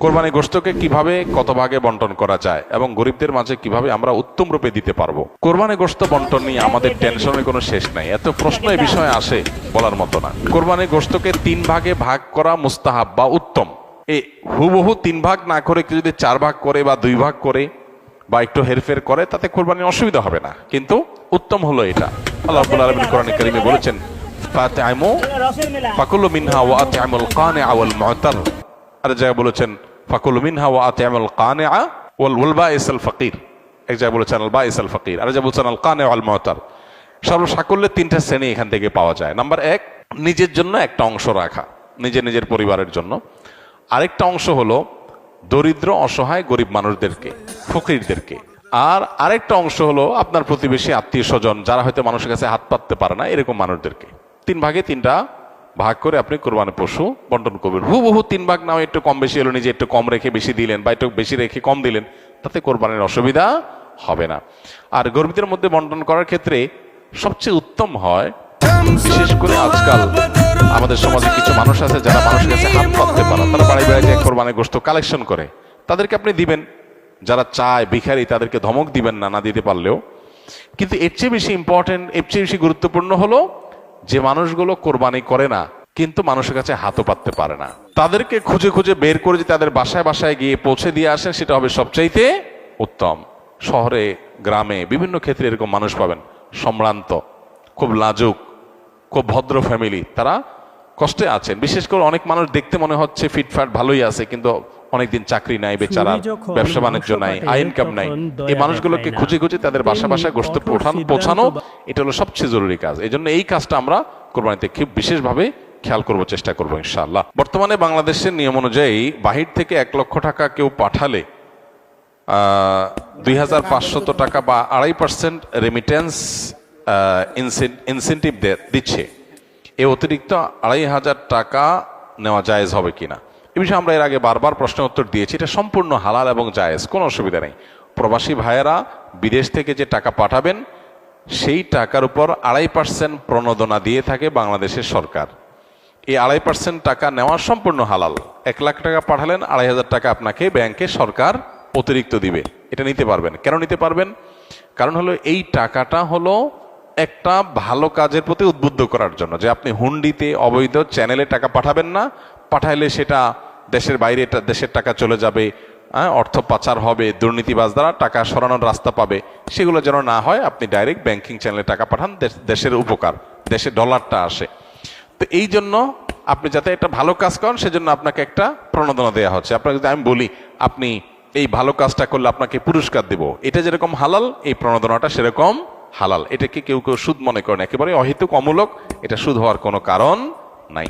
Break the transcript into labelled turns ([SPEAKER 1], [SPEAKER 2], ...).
[SPEAKER 1] কোরবানি গোশতকে কিভাবে কত ভাগে বন্টন করা যায় এবং গরিবদের মাঝে কিভাবে আমরা উত্তম রূপে দিতে পারবো। কোরবানি গোশত বন্টন নিয়ে আমাদের টেনশনের কোনো শেষ নাই, এত প্রশ্ন এই বিষয়ে আসে বলার মতো না। কোরবানি গোশতকে 3 ভাগে ভাগ করা মুস্তাহাব বা উত্তম। এই হুবহু 3 ভাগ না করে যদি 4 ভাগ করে বা 2 ভাগ করে বা একটু হেরফের করে তাতে কোরবানির অসুবিধা হবে না, কিন্তু উত্তম হলো এটা। আল্লাহ রাব্বুল আলামিন কোরআনে কারীমে বলেছেন, ফাতিমু ফাকুলু মিনহা ওয়া আতিমুল কানিআ ওয়াল মু'তার। আর জায়গায় বলেছেন ফাকুলু মিনহা ওয়া আতিমুল কানিআ ওয়াল বাইসাল ফাকির। এক জায়গায় বলেছেন আল বাইসাল ফাকির, আর জায়গায় বলেছেন আল কানিআ ওয়াল মু'তার। সর্বসাকল্যে 3টা শ্রেণী এখান থেকে পাওয়া যায়। নাম্বার 1, নিজের জন্য একটা অংশ রাখা, নিজের পরিবারের জন্য। আরেকটা অংশ হলো দরিদ্র অসহায় গরিব মানুষদেরকে, ফকিরদেরকে। আর আরেকটা অংশ হলো আপনার প্রতিবেশী আত্মীয় স্বজন যারা হয়তো মানুষের কাছে হাত পাততে পারে না, এরকম মানুষদেরকে। 3 ভাগে 3টা ভাগ করে আপনি কোরবানি পশু বন্টন করবেন। হুবহু 3 ভাগ নাও, একটু কম বেশি হলো, নিজে একটু কম রেখে বেশি দিলেন বা একটু বেশি রেখে কম দিলেন, তাতে কোরবানির অসুবিধা হবে না। আর গরিবদের মধ্যে বন্টন করার ক্ষেত্রে সবচেয়ে উত্তম হয়, বিশেষ করে আজকাল আমাদের সমাজে কিছু মানুষ আছে যারা মানুষের কাছে হাত পাততে পারে, তারা বাড়ি বাড়ি যে কোরবানির গোশত কালেকশন করে, তাদেরকে আপনি দিবেন। যারা চায় ভিখারি তাদেরকে ধমক দিবেন না, না দিতে পারলেও। কিন্তু এর চেয়ে বেশি ইম্পর্টেন্ট, এর চেয়ে বেশি গুরুত্বপূর্ণ হলো যে মানুষগুলো কোরবানি করে না কিন্তু মানুষের কাছে হাতও পাততে পারে না, তাদেরকে খুঁজে খুঁজে বের করে যে তাদের বাসায় বাসায় গিয়ে পৌঁছে দিয়ে আসেন, সেটা হবে সবচাইতে উত্তম। শহরে গ্রামে বিভিন্ন ক্ষেত্রে এরকম মানুষ পাবেন, সম্ভ্রান্ত, খুব লাজুক, খুব ভদ্র ফ্যামিলি, তারা কষ্টে আছেন। বিশেষ করে অনেক মানুষ দেখতে মনে হচ্ছে ফিটফাট ভালোই আছে, কিন্তু অনেকদিন চাকরি নাই, বেচারা ব্যবসা বাণিজ্য নাই, আয় ইনকাম নাই। এই মানুষগুলোকে খুঁজে খুঁজে তাদের বাসা বাসায় গোশত পৌঁছানো, এটা হলো সবচেয়ে জরুরি কাজ। এই জন্য এই কাজটা আমরা কোরবানিতে খুব বিশেষভাবে খেয়াল করব, চেষ্টা করবো ইনশাআল্লাহ। বর্তমানে বাংলাদেশের নিয়ম অনুযায়ী বাহির থেকে 1 লক্ষ টাকা কেউ পাঠালে 2500 টাকা বা 2.5% রেমিটেন্স ইনসেন্টিভ দিচ্ছে। এই অতিরিক্ত 2500 টাকা নেওয়া জায়েজ হবে কিনা, এ বিষয়ে আমরা এর আগে বারবার প্রশ্নের উত্তর দিয়েছি। এটা সম্পূর্ণ হালাল এবং জায়েজ, কোনো অসুবিধা নেই। প্রবাসী ভাইয়েরা বিদেশ থেকে যে টাকা পাঠাবেন সেই টাকার উপর 2.5% প্রণোদনা দিয়ে থাকে বাংলাদেশের সরকার। এই 2.5% টাকা নেওয়া সম্পূর্ণ হালাল। 1 লাখ টাকা পাঠালেন, 2500 টাকা আপনাকে ব্যাংকে সরকার অতিরিক্ত দিবে। এটা নিতে পারবেন। কেন নিতে পারবেন? কারণ হলো এই টাকাটা হলো একটা ভালো কাজের প্রতি উদ্বুদ্ধ করার জন্য, যে আপনি হুন্ডিতে অবৈধ চ্যানেলে টাকা পাঠাবেন না, পাঠাইলে সেটা দেশের বাইরে দেশের টাকা চলে যাবে, অর্থ পাচার হবে, দুর্নীতিবাজ দ্বারা টাকা সরানোর রাস্তা পাবে, সেগুলো যেন না হয়। আপনি ডাইরেক্ট ব্যাংকিং চ্যানেলে টাকা পাঠান, দেশের উপকার, দেশে ডলারটা আসে। তো এই জন্য আপনি যাতে একটা ভালো কাজ করেন সেজন্য আপনাকে একটা প্রণোদনা দেওয়া হচ্ছে। আপনাকে যদি আমি বলি আপনি এই ভালো কাজটা করলে আপনাকে পুরস্কার দেব, এটা যেরকম হালাল, এই প্রণোদনাটা সেরকম হালাল। এটাকে কেউ কেউ সুদ মনে করেন, একেবারে অহেতুক, অমূলক। এটা সুদ হওয়ার কোনো কারণ নাই।